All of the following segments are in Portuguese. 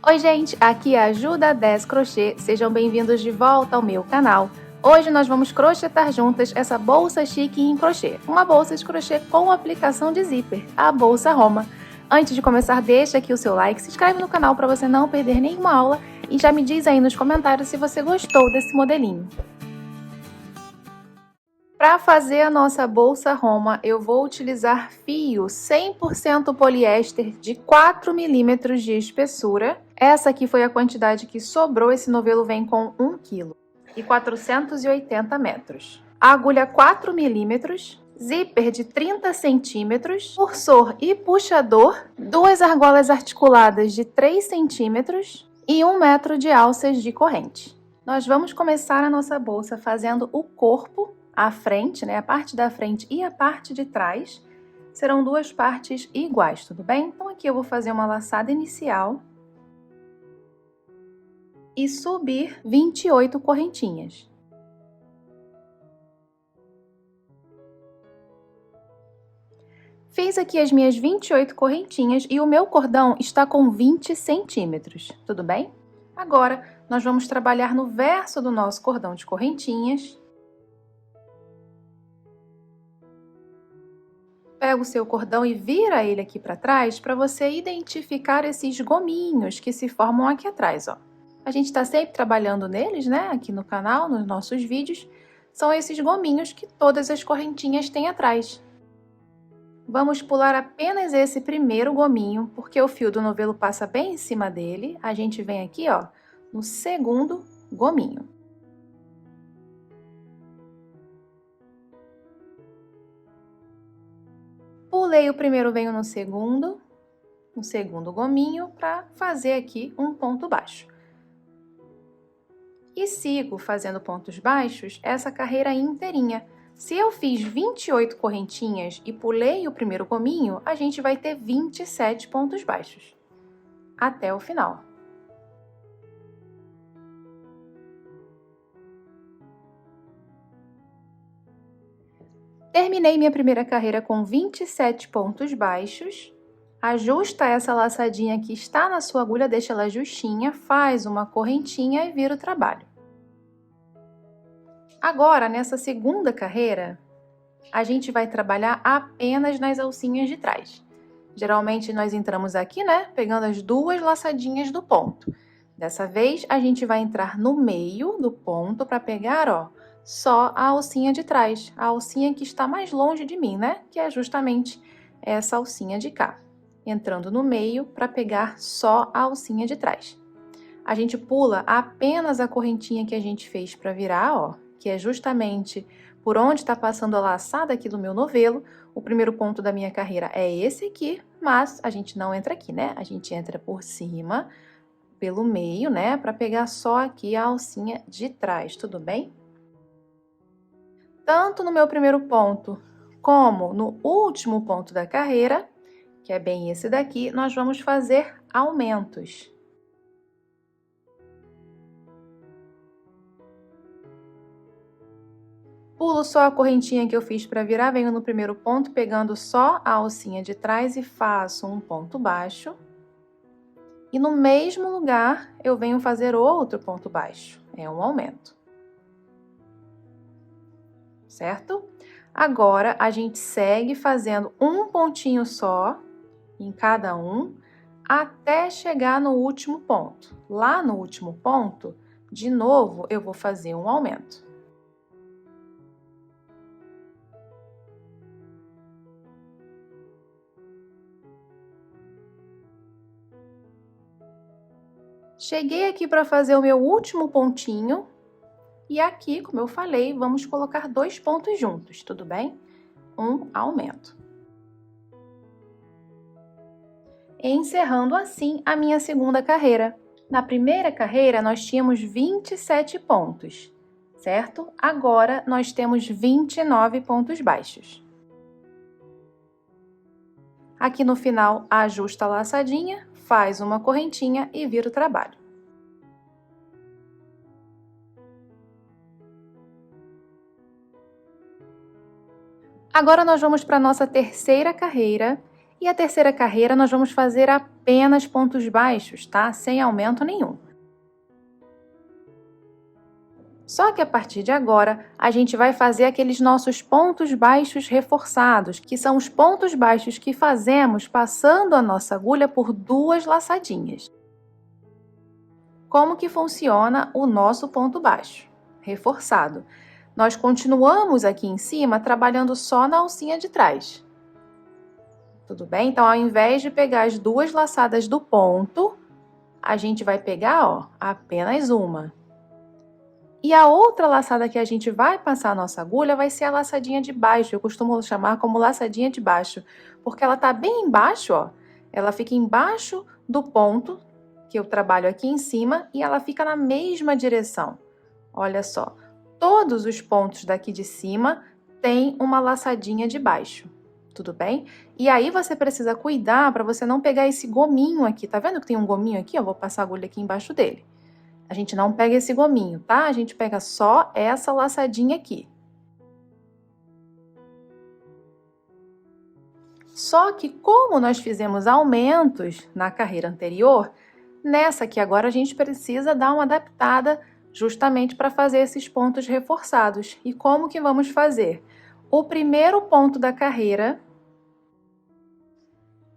Oi gente, aqui é a Ju da 10 Crochê, sejam bem-vindos de volta ao meu canal. Hoje nós vamos crochetar juntas essa bolsa chique em crochê, uma bolsa de crochê com aplicação de zíper, a Bolsa Roma. Antes de começar, deixa aqui o seu like, se inscreve no canal para você não perder nenhuma aula e já me diz aí nos comentários se você gostou desse modelinho. Para fazer a nossa bolsa Roma, eu vou utilizar fio 100% poliéster de 4 milímetros de espessura. Essa aqui foi a quantidade que sobrou, esse novelo vem com 1 kg e 480 metros. A agulha 4 milímetros, zíper de 30 centímetros, cursor e puxador, duas argolas articuladas de 3 centímetros e 1 metro de alças de corrente. Nós vamos começar a nossa bolsa fazendo o corpo. A frente, né, a parte da frente e a parte de trás serão duas partes iguais, tudo bem? Então aqui eu vou fazer uma laçada inicial e subir 28 correntinhas. Fiz aqui as minhas 28 correntinhas e o meu cordão está com 20 centímetros, tudo bem? Agora, nós vamos trabalhar no verso do nosso cordão de correntinhas. Pega o seu cordão e vira ele aqui para trás para você identificar esses gominhos que se formam aqui atrás, ó. A gente está sempre trabalhando neles, né? Aqui no canal, nos nossos vídeos. São esses gominhos que todas as correntinhas têm atrás. Vamos pular apenas esse primeiro gominho, porque o fio do novelo passa bem em cima dele. A gente vem aqui, ó, no segundo gominho. Pulei o primeiro, venho no segundo gominho para fazer aqui um ponto baixo. E sigo fazendo pontos baixos essa carreira inteirinha. Se eu fiz 28 correntinhas e pulei o primeiro gominho, a gente vai ter 27 pontos baixos, até o final. Terminei minha primeira carreira com 27 pontos baixos. Ajusta essa laçadinha que está na sua agulha, deixa ela justinha, faz uma correntinha e vira o trabalho. Agora, nessa segunda carreira, a gente vai trabalhar apenas nas alcinhas de trás. Geralmente, nós entramos aqui, né, pegando as duas laçadinhas do ponto. Dessa vez, a gente vai entrar no meio do ponto para pegar, ó, só a alcinha de trás, a alcinha que está mais longe de mim, né? Que é justamente essa alcinha de cá. Entrando no meio para pegar só a alcinha de trás. A gente pula apenas a correntinha que a gente fez para virar, ó, que é justamente por onde está passando a laçada aqui do meu novelo. O primeiro ponto da minha carreira é esse aqui, mas a gente não entra aqui, né? A gente entra por cima, pelo meio, né? Para pegar só aqui a alcinha de trás, tudo bem? Tanto no meu primeiro ponto como no último ponto da carreira, que é bem esse daqui, nós vamos fazer aumentos. Pulo só a correntinha que eu fiz para virar, venho no primeiro ponto, pegando só a alcinha de trás e faço um ponto baixo. E no mesmo lugar, eu venho fazer outro ponto baixo, é um aumento. Certo? Agora, a gente segue fazendo um pontinho só em cada um, até chegar no último ponto. Lá no último ponto, de novo, eu vou fazer um aumento. Cheguei aqui para fazer o meu último pontinho. E aqui, como eu falei, vamos colocar dois pontos juntos, tudo bem? Um aumento. Encerrando assim a minha segunda carreira. Na primeira carreira, nós tínhamos 27 pontos, certo? Agora, nós temos 29 pontos baixos. Aqui no final, ajusta a laçadinha, faz uma correntinha e vira o trabalho. Agora, nós vamos para a nossa terceira carreira E a terceira carreira nós vamos fazer apenas pontos baixos, tá? Sem aumento nenhum. Só que a partir de agora, a gente vai fazer aqueles nossos pontos baixos reforçados, que são os pontos baixos que fazemos passando a nossa agulha por 2 laçadinhas. Como que funciona o nosso ponto baixo reforçado? Nós continuamos aqui em cima trabalhando só na alcinha de trás. Tudo bem? Então, ao invés de pegar as 2 laçadas do ponto, a gente vai pegar, ó, apenas uma. E a outra laçada que a gente vai passar a nossa agulha vai ser a laçadinha de baixo. Eu costumo chamar como laçadinha de baixo, porque ela tá bem embaixo, ó. Ela fica embaixo do ponto que eu trabalho aqui em cima e ela fica na mesma direção. Olha só, todos os pontos daqui de cima têm uma laçadinha de baixo, tudo bem? E aí você precisa cuidar para você não pegar esse gominho aqui. Tá vendo que tem um gominho aqui? Eu vou passar a agulha aqui embaixo dele. A gente não pega esse gominho, tá? A gente pega só essa laçadinha aqui. Só que como nós fizemos aumentos na carreira anterior, nessa aqui agora a gente precisa dar uma adaptada justamente para fazer esses pontos reforçados. E como que vamos fazer? O primeiro ponto da carreira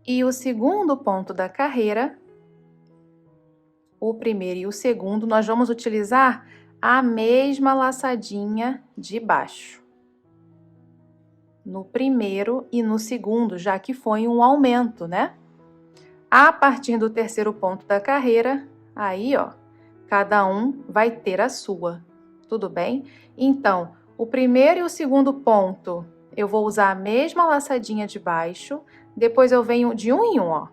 e o segundo ponto da carreira, o primeiro e o segundo, nós vamos utilizar a mesma laçadinha de baixo. No primeiro e no segundo, já que foi um aumento, né? A partir do terceiro ponto da carreira, aí, ó, cada um vai ter a sua, tudo bem? Então, o primeiro e o segundo ponto, eu vou usar a mesma laçadinha de baixo, depois eu venho de um em um, ó.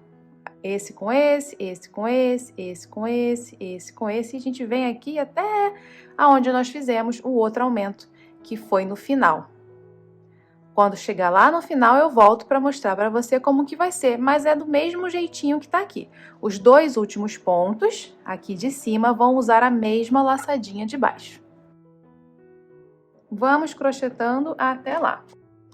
Esse com esse, esse com esse, esse com esse, esse com esse, e a gente vem aqui até aonde nós fizemos o outro aumento, que foi no final. Quando chegar lá no final, eu volto para mostrar para você como que vai ser, mas é do mesmo jeitinho que tá aqui. Os 2 últimos pontos, aqui de cima, vão usar a mesma laçadinha de baixo. Vamos crochetando até lá.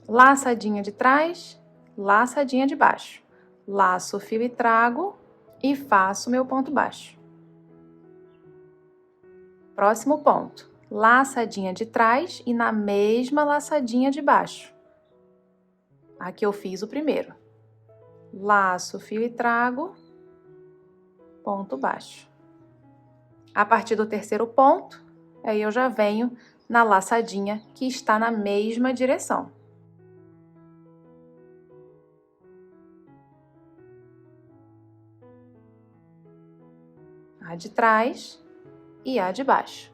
Laçadinha de trás, laçadinha de baixo. Laço o fio e trago e faço meu ponto baixo. Próximo ponto, laçadinha de trás e na mesma laçadinha de baixo. Aqui eu fiz o primeiro. Laço o fio e trago, ponto baixo. A partir do terceiro ponto, aí eu já venho na laçadinha que está na mesma direção. A de trás e a de baixo.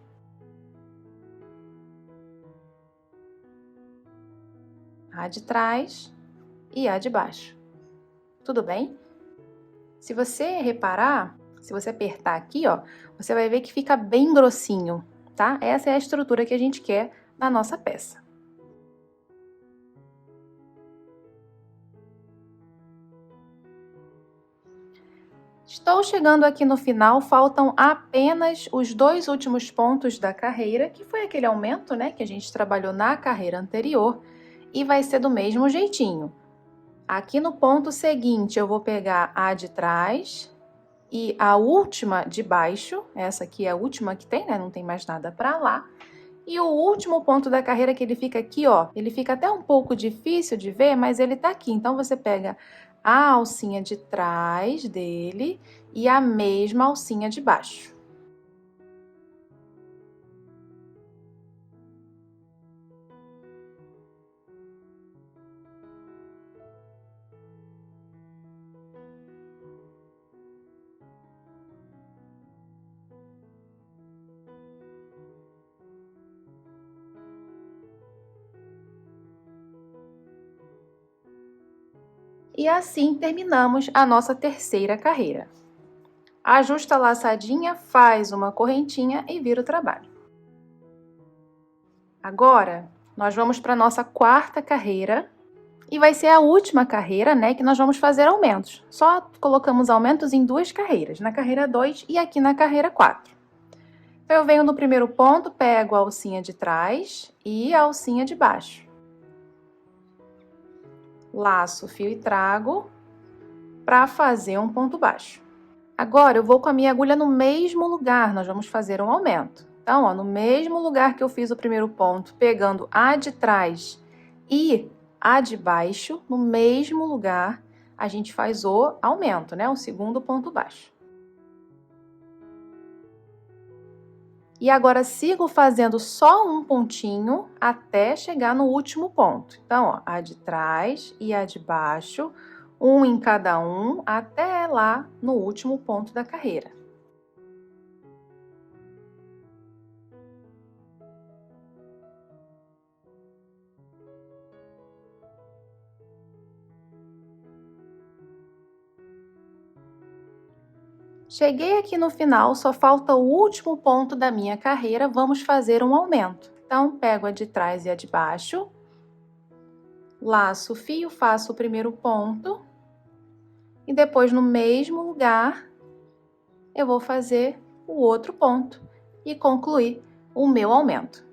A de trás e a de baixo. Tudo bem? Se você reparar, se você apertar aqui, ó, você vai ver que fica bem grossinho, tá? Essa é a estrutura que a gente quer na nossa peça. Estou chegando aqui no final, faltam apenas os 2 últimos pontos da carreira, que foi aquele aumento, né, que a gente trabalhou na carreira anterior, e vai ser do mesmo jeitinho. Aqui no ponto seguinte, eu vou pegar a de trás e a última de baixo, essa aqui é a última que tem, né, não tem mais nada para lá. E o último ponto da carreira que ele fica aqui, ó, ele fica até um pouco difícil de ver, mas ele tá aqui. Então, você pega a alcinha de trás dele e a mesma alcinha de baixo. E assim terminamos a nossa terceira carreira. Ajusta a laçadinha, faz uma correntinha e vira o trabalho. Agora, nós vamos para a nossa quarta carreira e vai ser a última carreira, né, que nós vamos fazer aumentos. Só colocamos aumentos em 2 carreiras, na carreira 2 e aqui na carreira 4. Então, eu venho no primeiro ponto, pego a alcinha de trás e a alcinha de baixo. Laço o fio e trago para fazer um ponto baixo. Agora, eu vou com a minha agulha no mesmo lugar, nós vamos fazer um aumento. Então, ó, no mesmo lugar que eu fiz o primeiro ponto, pegando a de trás e a de baixo, no mesmo lugar, a gente faz o aumento, né? O segundo ponto baixo. E agora, sigo fazendo só um pontinho até chegar no último ponto. Então, ó, a de trás e a de baixo, um em cada um, até lá no último ponto da carreira. Cheguei aqui no final, só falta o último ponto da minha carreira, vamos fazer um aumento. Então, pego a de trás e a de baixo, laço o fio, faço o primeiro ponto, e depois no mesmo lugar, eu vou fazer o outro ponto e concluir o meu aumento.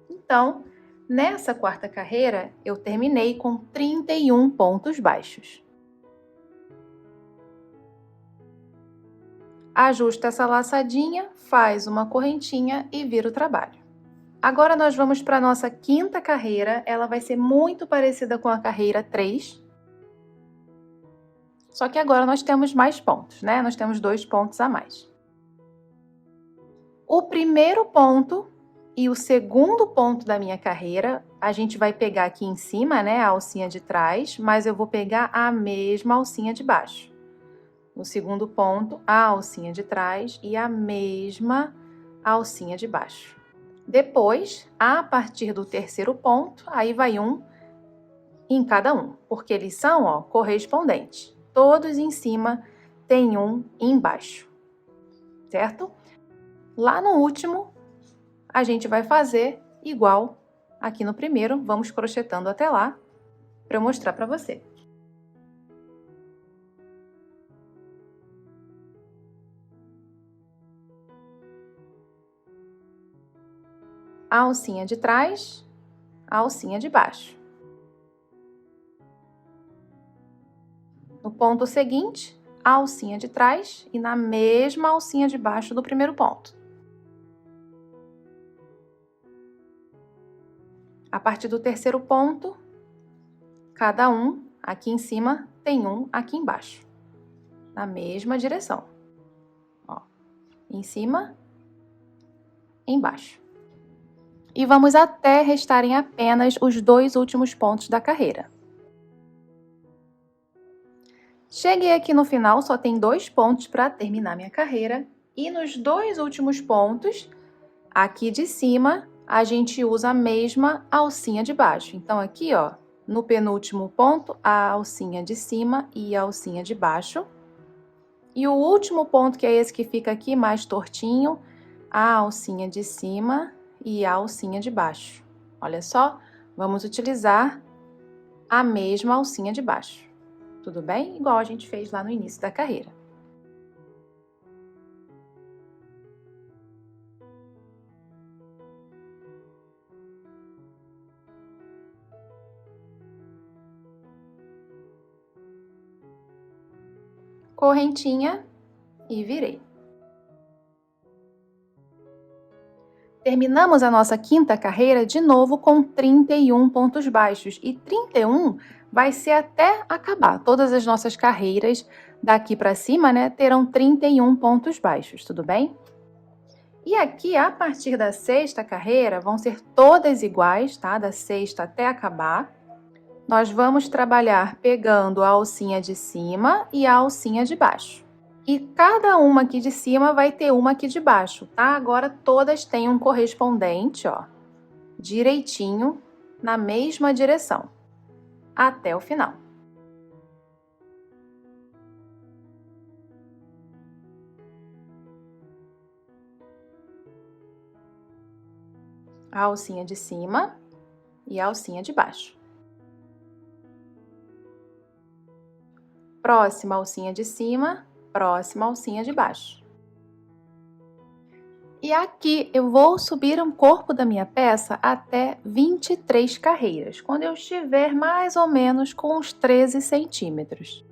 Então, nessa quarta carreira, eu terminei com 31 pontos baixos. Ajusta essa laçadinha, faz uma correntinha e vira o trabalho. Agora nós vamos para a nossa quinta carreira, ela vai ser muito parecida com a carreira 3. Só que agora nós temos mais pontos, né? Nós temos 2 pontos a mais. O primeiro ponto e o segundo ponto da minha carreira, a gente vai pegar aqui em cima, né, a alcinha de trás, mas eu vou pegar a mesma alcinha de baixo. No segundo ponto, a alcinha de trás e a mesma alcinha de baixo. Depois, a partir do terceiro ponto, aí vai um em cada um, porque eles são, ó, correspondentes. Todos em cima tem um embaixo, certo? Lá no último, a gente vai fazer igual aqui no primeiro, vamos crochetando até lá, para eu mostrar para você. A alcinha de trás, a alcinha de baixo. No ponto seguinte, a alcinha de trás e na mesma alcinha de baixo do primeiro ponto. A partir do terceiro ponto, cada um aqui em cima tem um aqui embaixo, na mesma direção. Ó, em cima, embaixo. E vamos até restarem apenas os 2 últimos pontos da carreira. Cheguei aqui no final, só tem 2 pontos para terminar minha carreira. E nos 2 últimos pontos, aqui de cima, a gente usa a mesma alcinha de baixo. Então, aqui, ó, no penúltimo ponto, a alcinha de cima e a alcinha de baixo. E o último ponto, que é esse que fica aqui mais tortinho, a alcinha de cima e a alcinha de baixo. Olha só, vamos utilizar a mesma alcinha de baixo. Tudo bem? Igual a gente fez lá no início da carreira. Correntinha e virei. Terminamos a nossa quinta carreira de novo com 31 pontos baixos e 31 vai ser até acabar. Todas as nossas carreiras daqui para cima, né, terão 31 pontos baixos, tudo bem? E aqui, a partir da sexta carreira, vão ser todas iguais, tá? Da sexta até acabar. Nós vamos trabalhar pegando a alcinha de cima e a alcinha de baixo. E cada uma aqui de cima vai ter uma aqui de baixo, tá? Agora todas têm um correspondente, ó, direitinho, na mesma direção, até o final. A alcinha de cima e a alcinha de baixo. Próxima alcinha de cima, próxima alcinha de baixo. E aqui eu vou subir o corpo da minha peça até 23 carreiras, quando eu estiver mais ou menos com uns 13 centímetros.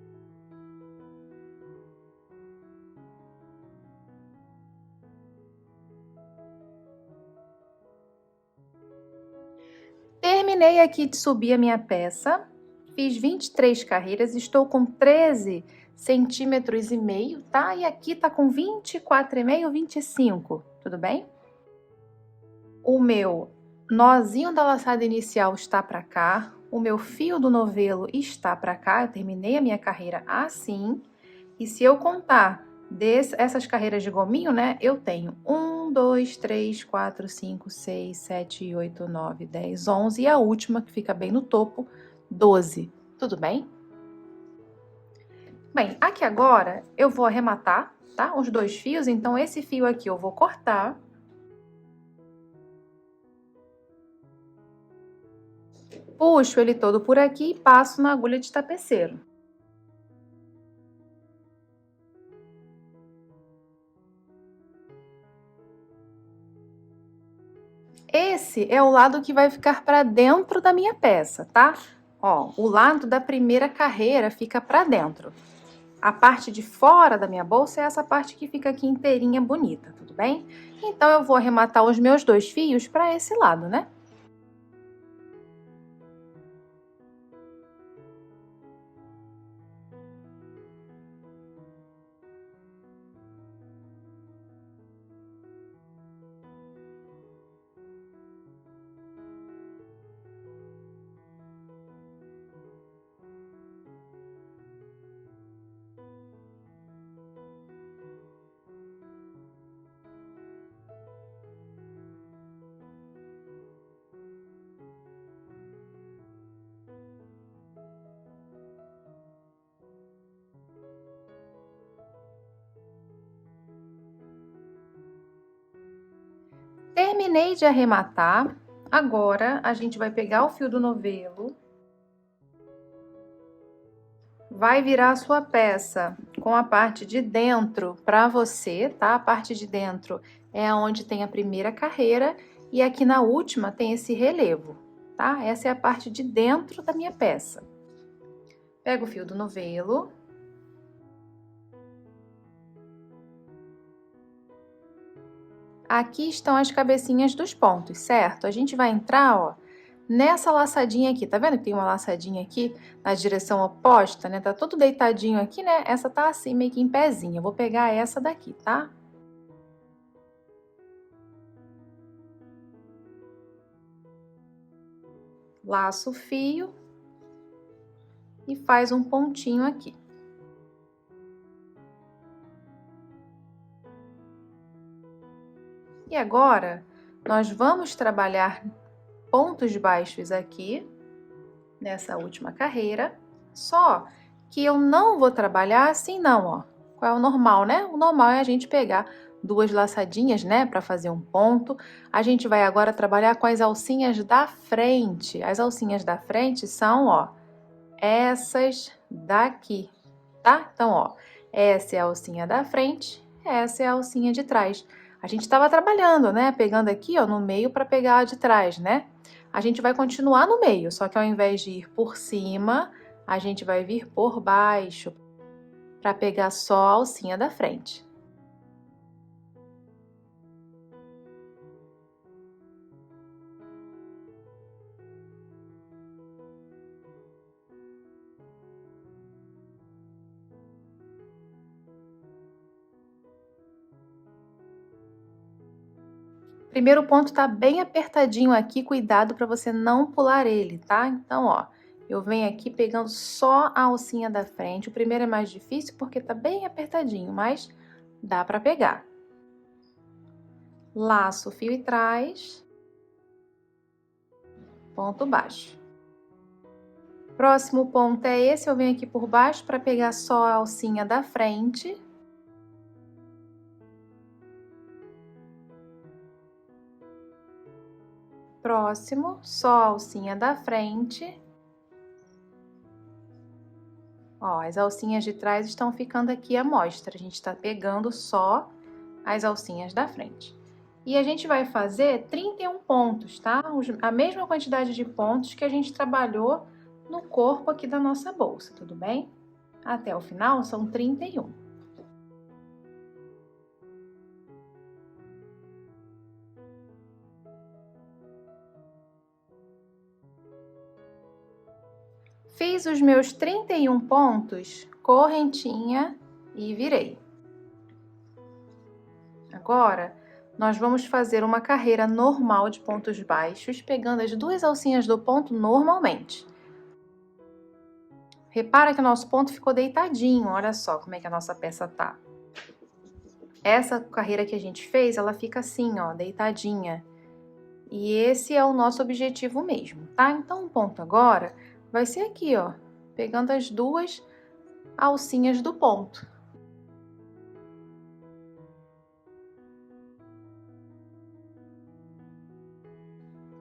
Terminei aqui de subir a minha peça, fiz 23 carreiras, estou com 13 centímetros e meio, tá? E aqui tá com 24,5, 25, tudo bem? O meu nozinho da laçada inicial está para cá, o meu fio do novelo está para cá, eu terminei a minha carreira assim. E se eu contar essas carreiras de gominho, né, eu tenho 1, 2, 3, 4, 5, 6, 7, 8, 9, 10, 11 e a última, que fica bem no topo, 12. Tudo bem? Bem, aqui agora eu vou arrematar, tá? Os dois fios, então esse fio aqui eu vou cortar. Puxo ele todo por aqui e passo na agulha de tapeceiro. Esse é o lado que vai ficar para dentro da minha peça, tá? Ó, o lado da primeira carreira fica para dentro. A parte de fora da minha bolsa é essa parte que fica aqui inteirinha bonita, tudo bem? Então, eu vou arrematar os meus dois fios para esse lado, né? Terminei de arrematar. Agora, a gente vai pegar o fio do novelo, vai virar a sua peça com a parte de dentro para você, tá? A parte de dentro é onde tem a primeira carreira e aqui na última tem esse relevo, tá? Essa é a parte de dentro da minha peça. Pego o fio do novelo. Aqui estão as cabecinhas dos pontos, certo? A gente vai entrar, ó, nessa laçadinha aqui. Tá vendo que tem uma laçadinha aqui na direção oposta, né? Tá todo deitadinho aqui, né? Essa tá assim, meio que em pezinho. Eu vou pegar essa daqui, tá? Laço o fio e faz um pontinho aqui. E agora, nós vamos trabalhar pontos baixos aqui, nessa última carreira, só que eu não vou trabalhar assim não, ó. Qual é o normal, né? O normal é a gente pegar duas laçadinhas, né, para fazer um ponto. A gente vai agora trabalhar com as alcinhas da frente. As alcinhas da frente são, ó, essas daqui, tá? Então, ó, essa é a alcinha da frente, essa é a alcinha de trás. A gente estava trabalhando, né, pegando aqui, ó, no meio para pegar a de trás, né? A gente vai continuar no meio, só que ao invés de ir por cima, a gente vai vir por baixo para pegar só a alcinha da frente. Primeiro ponto tá bem apertadinho aqui, cuidado para você não pular ele, tá? Então, ó, eu venho aqui pegando só a alcinha da frente. O primeiro é mais difícil porque tá bem apertadinho, mas dá para pegar. Laço o fio e trás, ponto baixo. Próximo ponto é esse, eu venho aqui por baixo para pegar só a alcinha da frente. Próximo, só a alcinha da frente. Ó, as alcinhas de trás estão ficando aqui à mostra, a gente tá pegando só as alcinhas da frente. E a gente vai fazer 31 pontos, tá? A mesma quantidade de pontos que a gente trabalhou no corpo aqui da nossa bolsa, tudo bem? Até o final são 31. Fiz os meus 31 pontos, correntinha e virei. Agora, nós vamos fazer uma carreira normal de pontos baixos, pegando as duas alcinhas do ponto normalmente. Repara que o nosso ponto ficou deitadinho, olha só como é que a nossa peça tá. Essa carreira que a gente fez, ela fica assim, ó, deitadinha. E esse é o nosso objetivo mesmo, tá? Então, o ponto agora vai ser aqui, ó, pegando as duas alcinhas do ponto.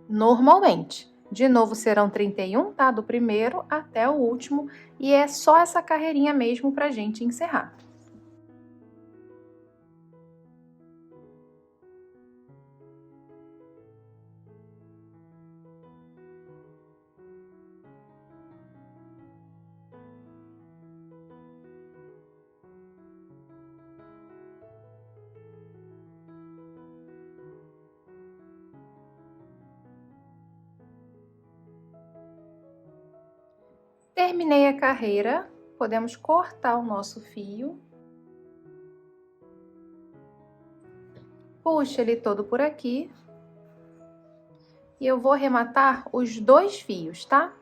Normalmente. De novo, serão 31, tá? Do primeiro até o último. E é só essa carreirinha mesmo pra gente encerrar. Terminei a carreira, podemos cortar o nosso fio. Puxa ele todo por aqui. E eu vou arrematar os dois fios, tá?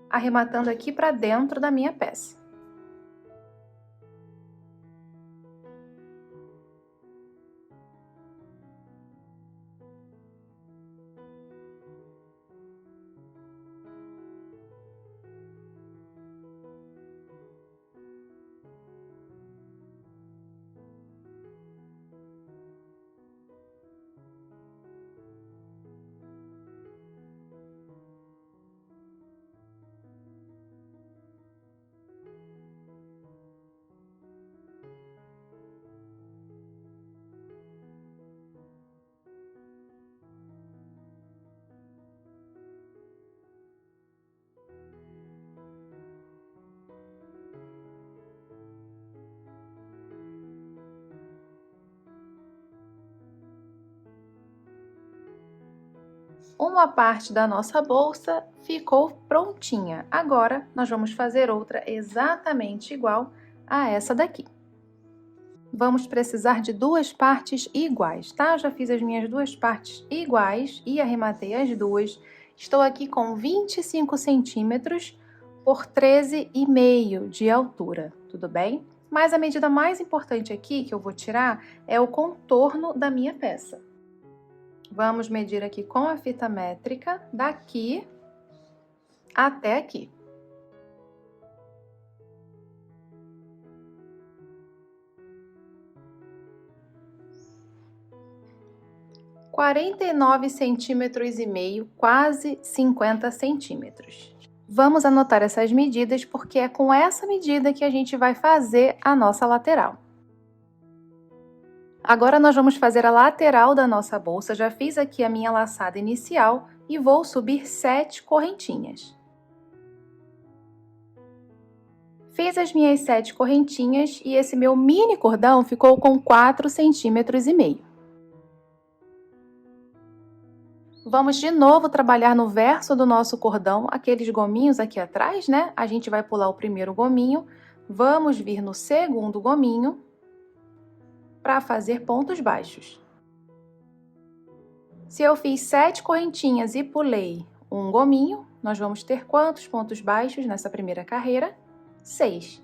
Arrematando aqui para dentro da minha peça. Uma parte da nossa bolsa ficou prontinha. Agora, nós vamos fazer outra exatamente igual a essa daqui. Vamos precisar de duas partes iguais, tá? Eu já fiz as minhas duas partes iguais e arrematei as duas. Estou aqui com 25 centímetros por 13,5 de altura, tudo bem? Mas a medida mais importante aqui que eu vou tirar é o contorno da minha peça. Vamos medir aqui com a fita métrica, daqui até aqui. R$ 49,5 cm, quase 50 centímetros. Vamos anotar essas medidas porque é com essa medida que a gente vai fazer a nossa lateral. Agora nós vamos fazer a lateral da nossa bolsa. Já fiz aqui a minha laçada inicial e vou subir 7 correntinhas. Fiz as minhas 7 correntinhas e esse meu mini cordão ficou com 4,5 cm. Vamos de novo trabalhar no verso do nosso cordão, aqueles gominhos aqui atrás, né? A gente vai pular o primeiro gominho, vamos vir no segundo gominho para fazer pontos baixos. Se eu fiz 7 correntinhas e pulei um gominho, nós vamos ter quantos pontos baixos nessa primeira carreira? 6.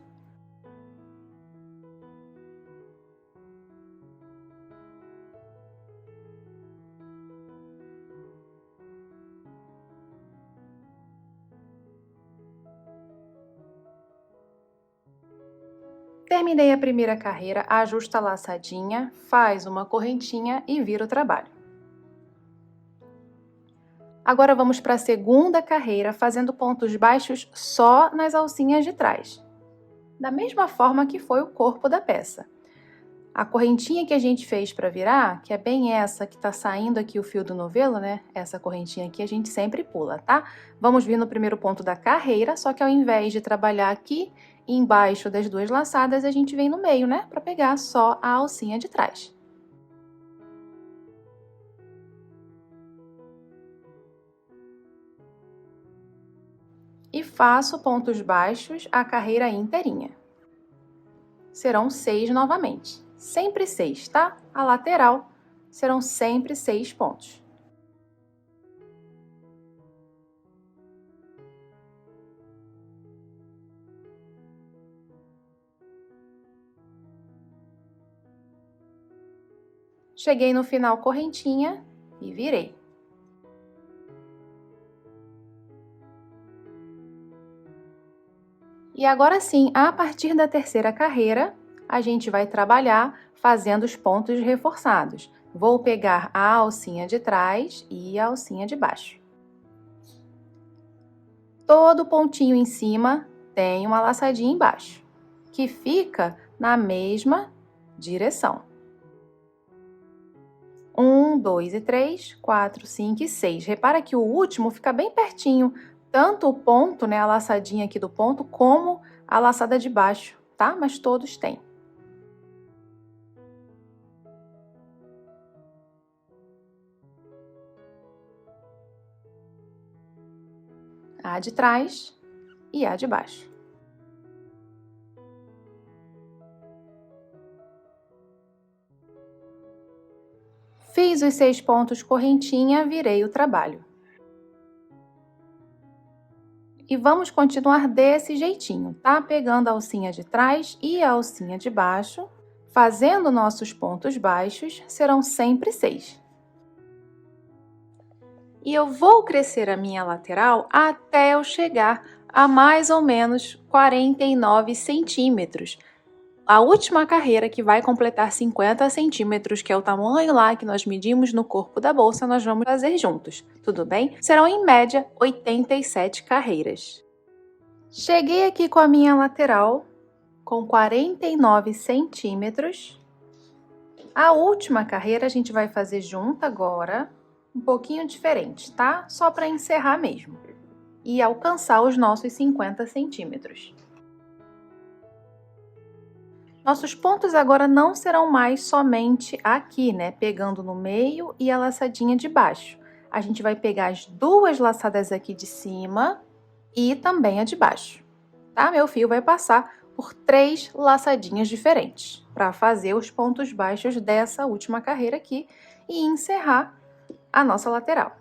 Terminei a primeira carreira, ajusta a laçadinha, faz uma correntinha e vira o trabalho. Agora vamos para a segunda carreira, fazendo pontos baixos só nas alcinhas de trás. Da mesma forma que foi o corpo da peça. A correntinha que a gente fez para virar, que é bem essa que tá saindo aqui o fio do novelo, né? Essa correntinha aqui a gente sempre pula, tá? Vamos vir no primeiro ponto da carreira, só que ao invés de trabalhar aqui embaixo das duas laçadas, a gente vem no meio, né? Para pegar só a alcinha de trás. e faço pontos baixos a carreira inteirinha. Serão 6 novamente, sempre 6, tá? A lateral serão sempre 6 pontos. Cheguei no final correntinha e virei. E agora sim, a partir da terceira carreira, a gente vai trabalhar fazendo os pontos reforçados. Vou pegar a alcinha de trás e a alcinha de baixo. Todo pontinho em cima tem uma laçadinha embaixo, que fica na mesma direção. 1, 2 e 3, 4, 5 e 6. Repara que o último fica bem pertinho, tanto o ponto, né, a laçadinha aqui do ponto, como a laçada de baixo, tá? Mas todos têm. A de trás e a de baixo. Fiz os 6 pontos correntinha, virei o trabalho. E vamos continuar desse jeitinho, tá? Pegando a alcinha de trás e a alcinha de baixo, fazendo nossos pontos baixos, serão sempre 6. E eu vou crescer a minha lateral até eu chegar a mais ou menos 49 centímetros. A última carreira, que vai completar 50 centímetros, que é o tamanho lá que nós medimos no corpo da bolsa, nós vamos fazer juntos, tudo bem? Serão, em média, 87 carreiras. Cheguei aqui com a minha lateral, com 49 centímetros. A última carreira a gente vai fazer junto agora, um pouquinho diferente, tá? Só para encerrar mesmo. E alcançar os nossos 50 centímetros. Nossos pontos agora não serão mais somente aqui, né? Pegando no meio e a laçadinha de baixo. A gente vai pegar as duas laçadas aqui de cima e também a de baixo, tá? Meu fio vai passar por 3 laçadinhas diferentes para fazer os pontos baixos dessa última carreira aqui e encerrar a nossa lateral.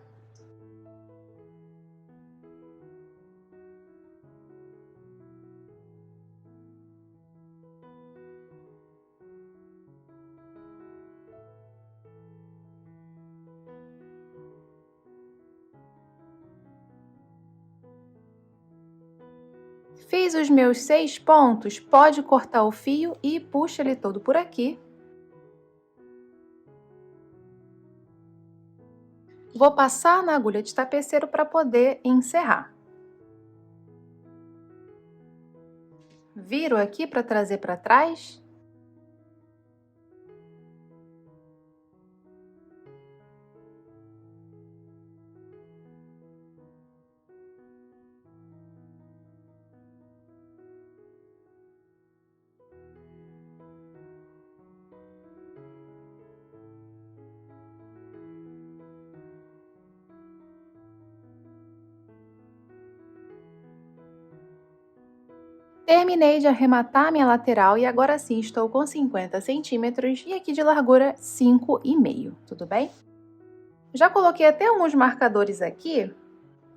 Fiz os meus 6 pontos, pode cortar o fio e puxa ele todo por aqui. Vou passar na agulha de tapeceiro para poder encerrar. Viro aqui para trazer para trás. Terminei de arrematar minha lateral e agora sim estou com 50 centímetros e aqui de largura 5,5, tudo bem? Já coloquei até alguns marcadores aqui,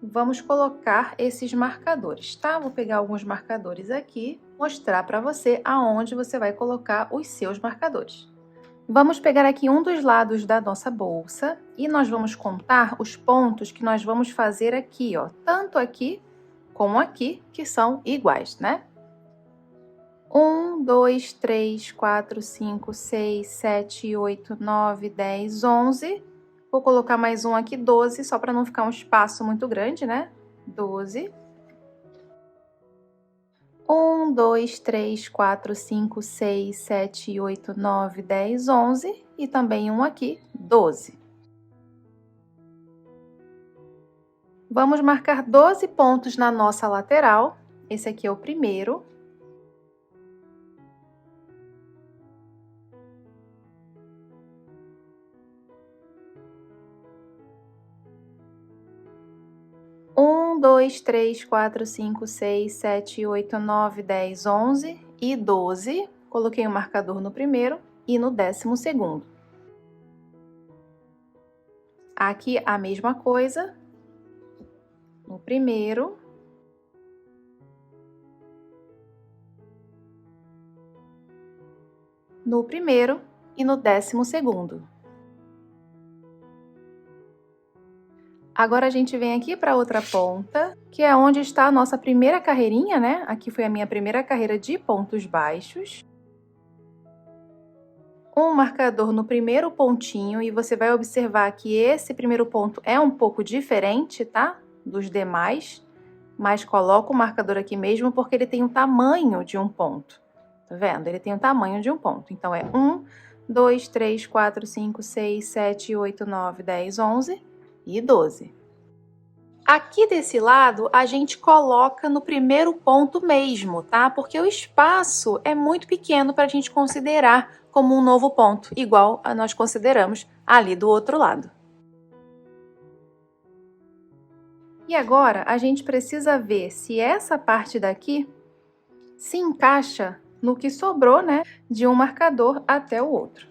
vamos colocar esses marcadores, tá? Vou pegar alguns marcadores aqui, mostrar para você aonde você vai colocar os seus marcadores. Vamos pegar aqui um dos lados da nossa bolsa e nós vamos contar os pontos que nós vamos fazer aqui, ó, tanto aqui como aqui, que são iguais, né? 1, 2, 3, 4, 5, 6, 7, 8, 9, 10, 11. Vou colocar mais um aqui, 12, só para não ficar um espaço muito grande, né? 12. 1, 2, 3, 4, 5, 6, 7, 8, 9, 10, 11. E também um aqui, 12. Vamos marcar 12 pontos na nossa lateral. Esse aqui é o primeiro. 1, 2, 3, 4, 5, 6, 7, 8, 9, 10, 11 e 12. Coloquei o marcador no primeiro e no 12º. Aqui a mesma coisa, no primeiro, e no 12º. Agora a gente vem aqui para outra ponta, que é onde está a nossa primeira carreirinha, né? Aqui foi a minha primeira carreira de pontos baixos. Um marcador no primeiro pontinho, e você vai observar que esse primeiro ponto é um pouco diferente, tá? Dos demais, mas coloca o marcador aqui mesmo porque ele tem o tamanho de um ponto. Tá vendo? Ele tem o tamanho de um ponto. Então, é 1, 2, 3, 4, 5, 6, 7, 8, 9, 10, 11 e 12. Aqui desse lado, a gente coloca no primeiro ponto mesmo, tá? Porque o espaço é muito pequeno para a gente considerar como um novo ponto, igual nós consideramos ali do outro lado. E agora, a gente precisa ver se essa parte daqui se encaixa no que sobrou, né? De um marcador até o outro.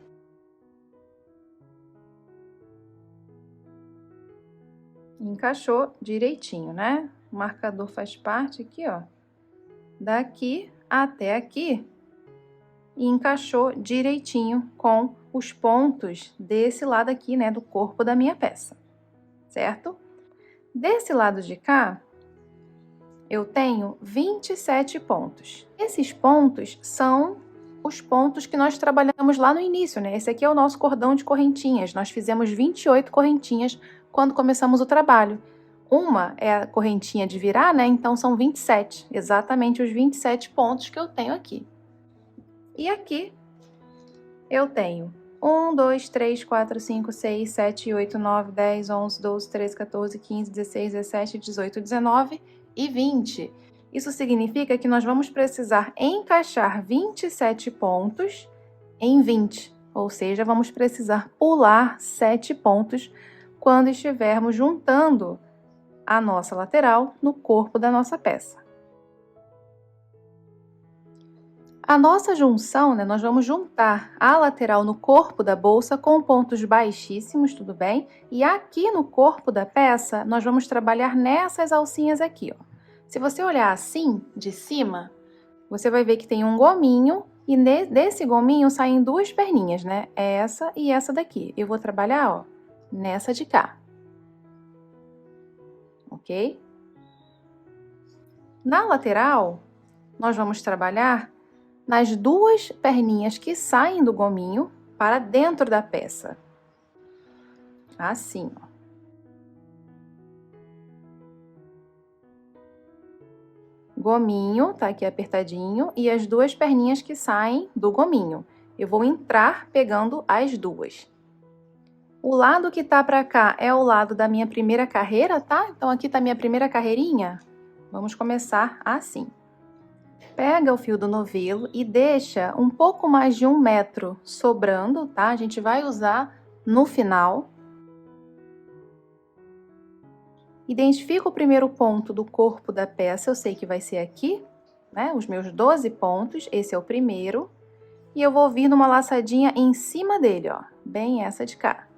Encaixou direitinho, né? O marcador faz parte aqui, ó, daqui até aqui, e encaixou direitinho com os pontos desse lado aqui, né, do corpo da minha peça, certo? Desse lado de cá, eu tenho 27 pontos. Esses pontos são os pontos que nós trabalhamos lá no início, né? Esse aqui é o nosso cordão de correntinhas. Nós fizemos 28 correntinhas quando começamos o trabalho. Uma é a correntinha de virar, né? Então, são 27, exatamente os 27 pontos que eu tenho aqui. E aqui, eu tenho 1, 2, 3, 4, 5, 6, 7, 8, 9, 10, 11, 12, 13, 14, 15, 16, 17, 18, 19 e 20. Isso significa que nós vamos precisar encaixar 27 pontos em 20, ou seja, vamos precisar pular 7 pontos quando estivermos juntando a nossa lateral no corpo da nossa peça. A nossa junção, né, nós vamos juntar a lateral no corpo da bolsa com pontos baixíssimos, tudo bem? E aqui no corpo da peça, nós vamos trabalhar nessas alcinhas aqui, ó. Se você olhar assim, de cima, você vai ver que tem um gominho e desse gominho saem duas perninhas, né? Essa e essa daqui. Eu vou trabalhar, ó, nessa de cá. Ok? Na lateral, nós vamos trabalhar nas duas perninhas que saem do gominho para dentro da peça. Assim, ó. Gominho, tá aqui apertadinho, e as duas perninhas que saem do gominho. Eu vou entrar pegando as duas. O lado que tá pra cá é o lado da minha primeira carreira, tá? Então, aqui tá minha primeira carreirinha. Vamos começar assim. Pega o fio do novelo e deixa um pouco mais de 1 metro sobrando, tá? A gente vai usar no final. Identifica o primeiro ponto do corpo da peça, eu sei que vai ser aqui, né? Os meus 12 pontos, esse é o primeiro. E eu vou vir numa laçadinha em cima dele, ó, bem essa de cá.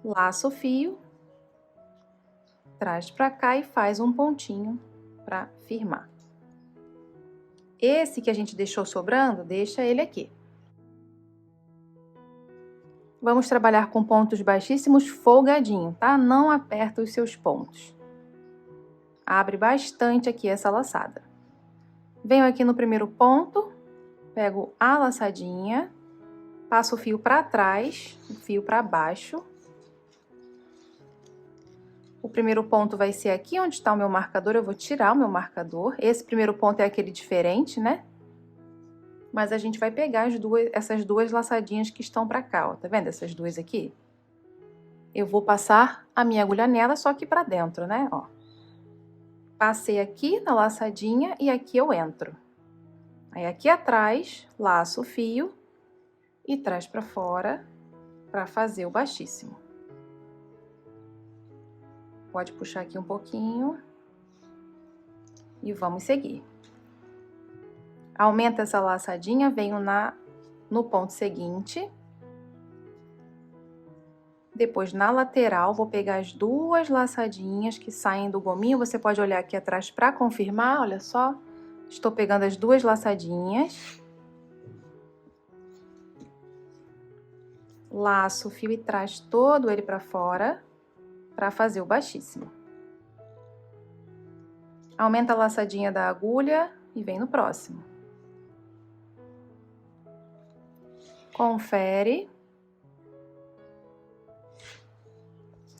Laça o fio, traz pra cá e faz um pontinho para firmar. Esse que a gente deixou sobrando, deixa ele aqui. Vamos trabalhar com pontos baixíssimos folgadinho, tá? Não aperta os seus pontos. Abre bastante aqui essa laçada. Venho aqui no primeiro ponto, pego a laçadinha, passo o fio para trás, o fio para baixo. O primeiro ponto vai ser aqui onde está o meu marcador, eu vou tirar o meu marcador. Esse primeiro ponto é aquele diferente, né? Mas a gente vai pegar essas duas laçadinhas que estão para cá, ó. Tá vendo essas duas aqui? Eu vou passar a minha agulha nela, só que para dentro, né? Ó. Passei aqui na laçadinha e aqui eu entro. Aí aqui atrás, laço o fio e traz para fora para fazer o baixíssimo. Pode puxar aqui um pouquinho. E vamos seguir. Aumenta essa laçadinha, venho no ponto seguinte. Depois, na lateral, vou pegar as duas laçadinhas que saem do gominho. Você pode olhar aqui atrás para confirmar, olha só. Estou pegando as duas laçadinhas. Laço o fio e traz todo ele para fora, para fazer o baixíssimo. Aumenta a laçadinha da agulha e vem no próximo. Confere.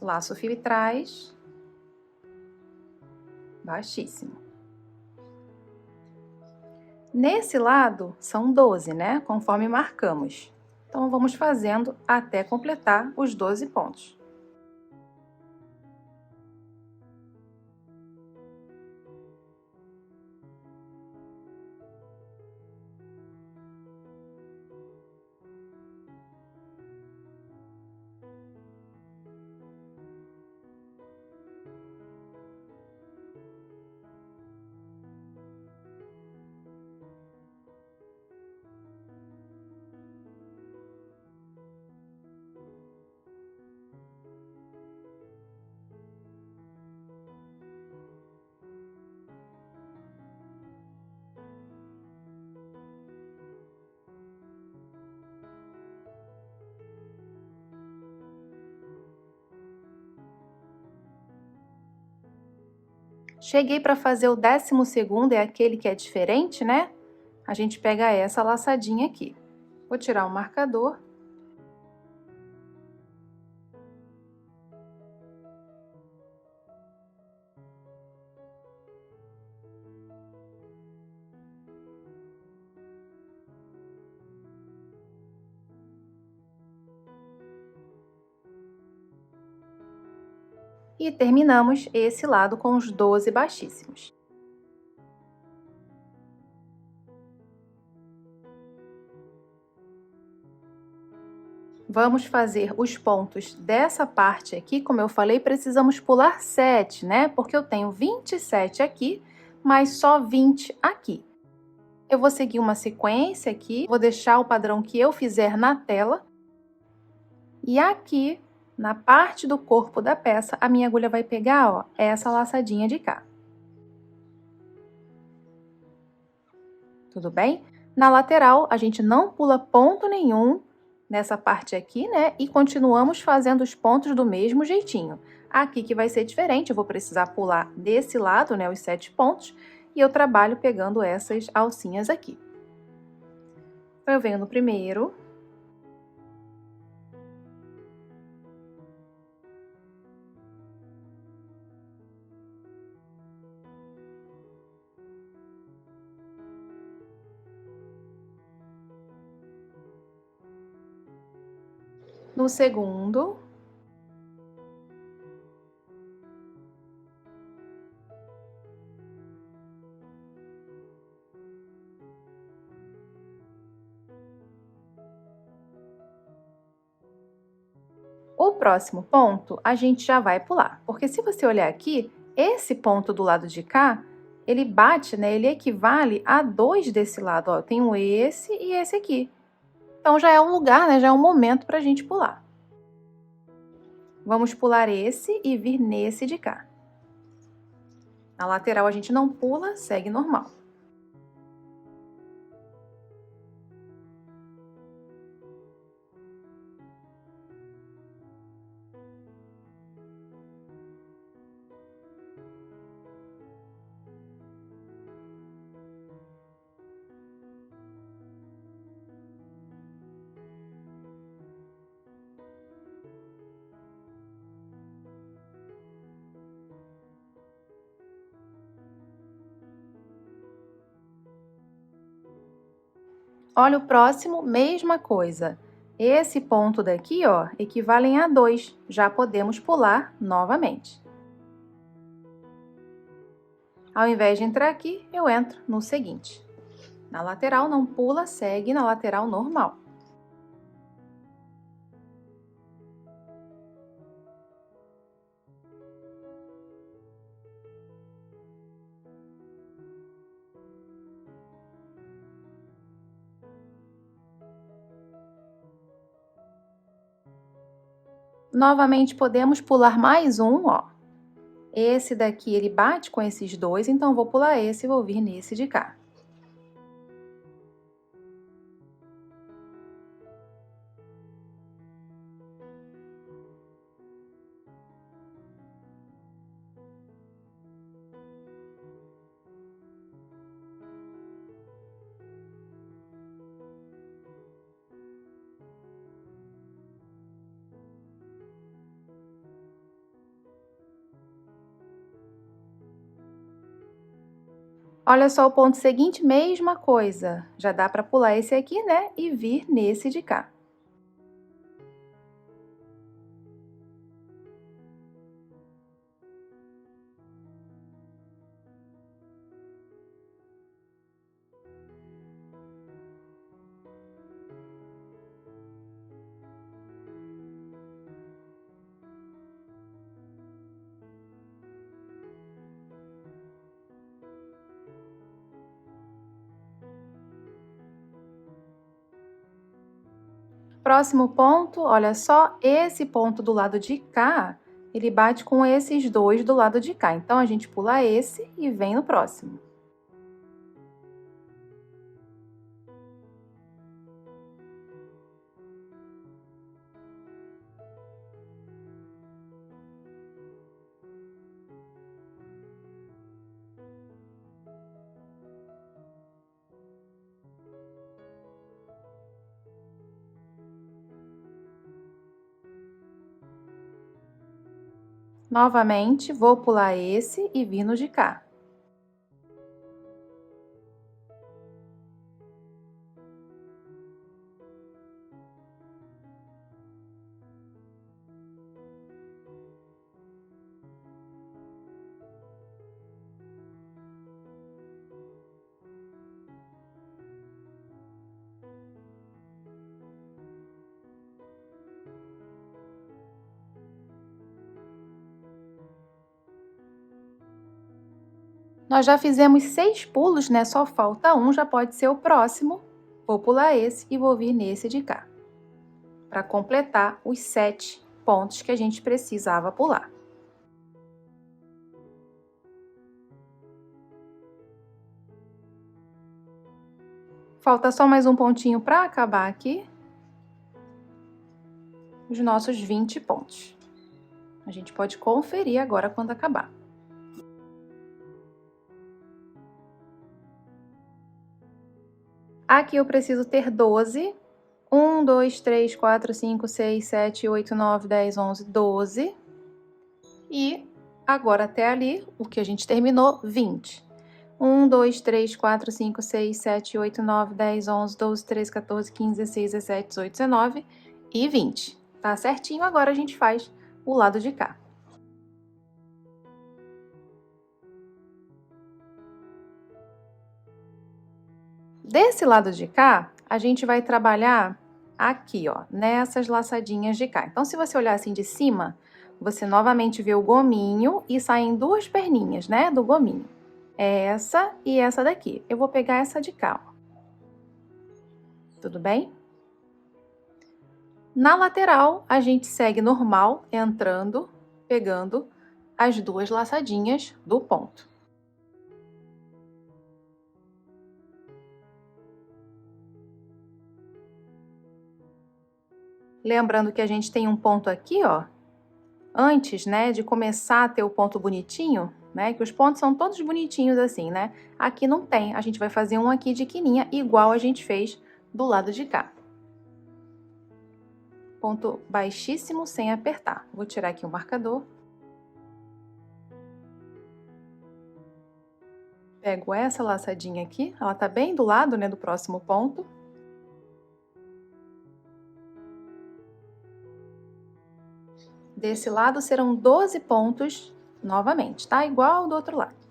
Laço o fio e traz. Baixíssimo. Nesse lado, são 12, né? Conforme marcamos. Então, vamos fazendo até completar os 12 pontos. Cheguei para fazer o 12º, é aquele que é diferente, né? A gente pega essa laçadinha aqui. Vou tirar o marcador. E terminamos esse lado com os 12 baixíssimos. Vamos fazer os pontos dessa parte aqui, como eu falei, precisamos pular 7, né? Porque eu tenho 27 aqui, mas só 20 aqui. Eu vou seguir uma sequência aqui, vou deixar o padrão que eu fizer na tela. E aqui, na parte do corpo da peça, a minha agulha vai pegar, ó, essa laçadinha de cá. Tudo bem? Na lateral, a gente não pula ponto nenhum nessa parte aqui, né? E continuamos fazendo os pontos do mesmo jeitinho. Aqui que vai ser diferente, eu vou precisar pular desse lado, né? Os 7 pontos, e eu trabalho pegando essas alcinhas aqui. Então, eu venho no primeiro. No segundo. O próximo ponto, a gente já vai pular, porque se você olhar aqui, esse ponto do lado de cá, ele bate, né? Ele equivale a 2 desse lado, ó. Tem esse e esse aqui. Então, já é um lugar, né? Já é um momento para a gente pular. Vamos pular esse e vir nesse de cá. Na lateral, a gente não pula, segue normal. Olha o próximo, mesma coisa. Esse ponto daqui, ó, equivalem a 2. Já podemos pular novamente. Ao invés de entrar aqui, eu entro no seguinte. Na lateral não pula, segue na lateral normal. Novamente, podemos pular mais um, ó. Esse daqui, ele bate com esses dois, então eu vou pular esse e vou vir nesse de cá. Olha só o ponto seguinte, mesma coisa. Já dá para pular esse aqui, né? E vir nesse de cá. Próximo ponto, olha só, esse ponto do lado de cá, ele bate com esses dois do lado de cá. Então, a gente pula esse e vem no próximo. Novamente, vou pular esse e vir no de cá. Nós já fizemos 6 pulos, né? Só falta um, já pode ser o próximo. Vou pular esse e vou vir nesse de cá, para completar os 7 pontos que a gente precisava pular. Falta só mais um pontinho para acabar aqui. Os nossos 20 pontos. A gente pode conferir agora quando acabar. Aqui eu preciso ter 12. 1, 2, 3, 4, 5, 6, 7, 8, 9, 10, 11, 12. E agora até ali, o que a gente terminou, 20. 1, 2, 3, 4, 5, 6, 7, 8, 9, 10, 11, 12, 13, 14, 15, 16, 17, 18, 19 e 20. Tá certinho? Agora a gente faz o lado de cá. Desse lado de cá, a gente vai trabalhar aqui, ó, nessas laçadinhas de cá. Então, se você olhar assim de cima, você novamente vê o gominho e saem duas perninhas, né, do gominho. Essa e essa daqui. Eu vou pegar essa de cá, ó. Tudo bem? Na lateral, a gente segue normal, entrando, pegando as duas laçadinhas do ponto. Lembrando que a gente tem um ponto aqui, ó, antes, né, de começar a ter o ponto bonitinho, né, que os pontos são todos bonitinhos assim, né? Aqui não tem, a gente vai fazer um aqui de quininha, igual a gente fez do lado de cá. Ponto baixíssimo sem apertar. Vou tirar aqui o marcador. Pego essa laçadinha aqui, ela tá bem do lado, né, do próximo ponto. Desse lado serão 12 pontos novamente, tá? Igual do outro lado.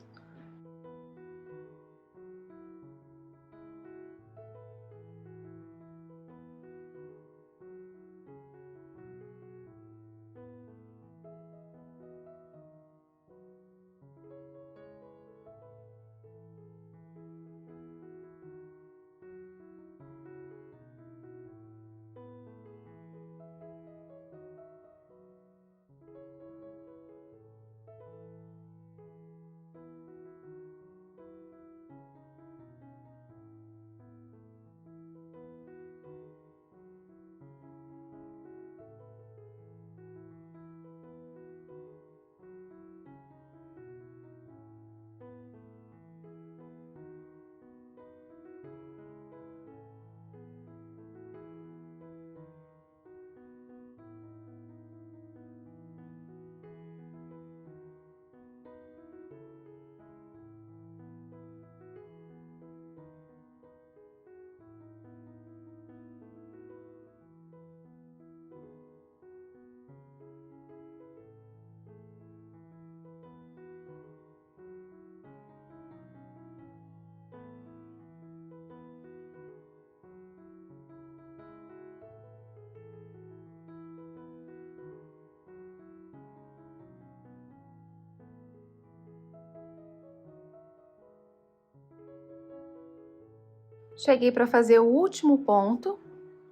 Cheguei para fazer o último ponto,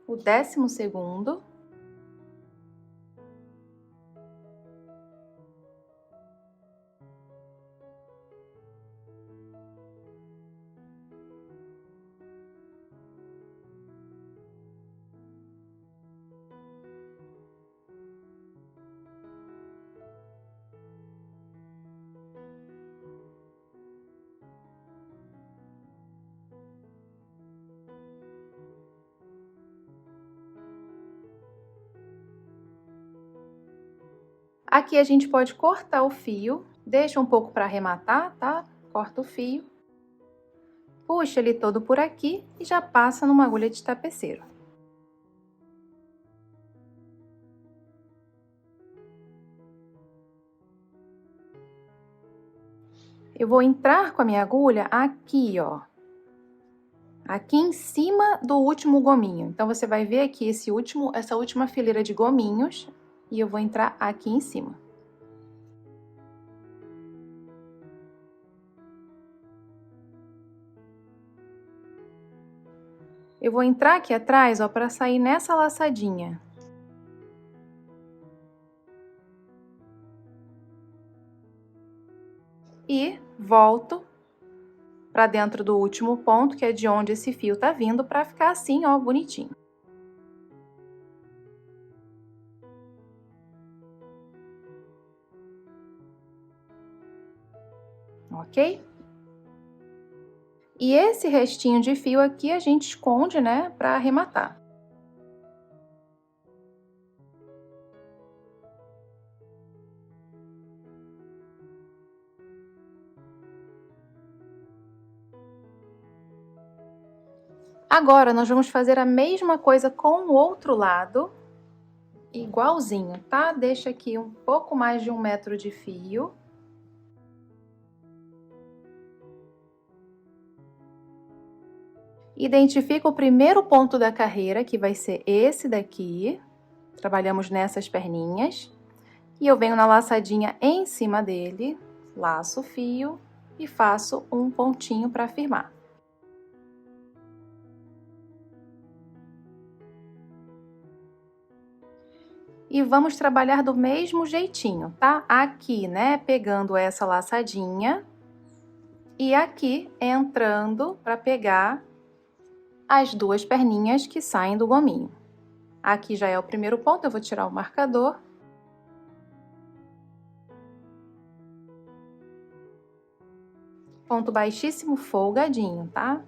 o 12º. Aqui a gente pode cortar o fio, deixa um pouco para arrematar, tá? Corta o fio, puxa ele todo por aqui e já passa numa agulha de tapeceiro. Eu vou entrar com a minha agulha aqui, ó. Aqui em cima do último gominho. Então, você vai ver aqui essa última fileira de gominhos e eu vou entrar aqui em cima. Eu vou entrar aqui atrás, ó, para sair nessa laçadinha. E volto para dentro do último ponto, que é de onde esse fio tá vindo, para ficar assim, ó, bonitinho. Ok? E esse restinho de fio aqui a gente esconde, né, para arrematar. Agora, nós vamos fazer a mesma coisa com o outro lado, igualzinho, tá? Deixa aqui um pouco mais de 1 metro de fio. Identifica o primeiro ponto da carreira, que vai ser esse daqui. Trabalhamos nessas perninhas. E eu venho na laçadinha em cima dele, laço o fio e faço um pontinho para firmar. E vamos trabalhar do mesmo jeitinho, tá? Aqui, né, pegando essa laçadinha e aqui entrando para pegar as duas perninhas que saem do gominho. Aqui já é o primeiro ponto, eu vou tirar o marcador. Ponto baixíssimo folgadinho, tá?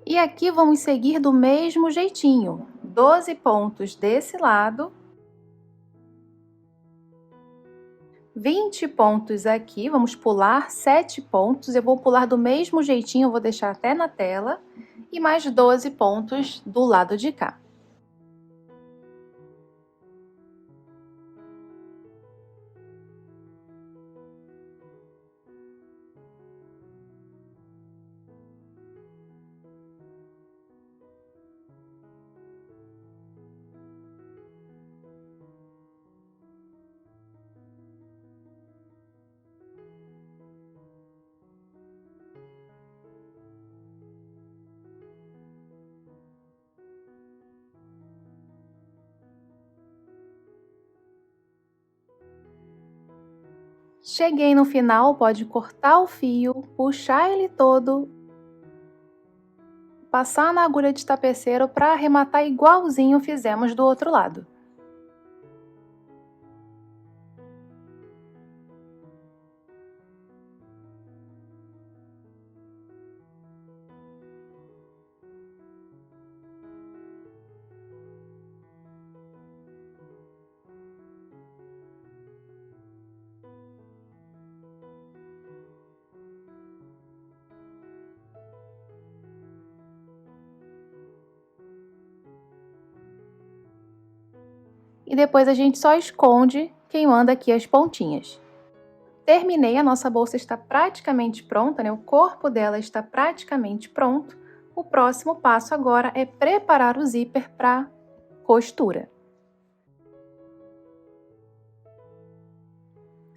E aqui vamos seguir do mesmo jeitinho, 12 pontos desse lado, 20 pontos aqui, vamos pular 7 pontos, eu vou pular do mesmo jeitinho, eu vou deixar até na tela, e mais 12 pontos do lado de cá. Cheguei no final, pode cortar o fio, puxar ele todo, passar na agulha de tapeceiro para arrematar igualzinho fizemos do outro lado. E depois a gente só esconde queimando aqui as pontinhas. Terminei, a nossa bolsa está praticamente pronta, né? O corpo dela está praticamente pronto. O próximo passo agora é preparar o zíper para costura.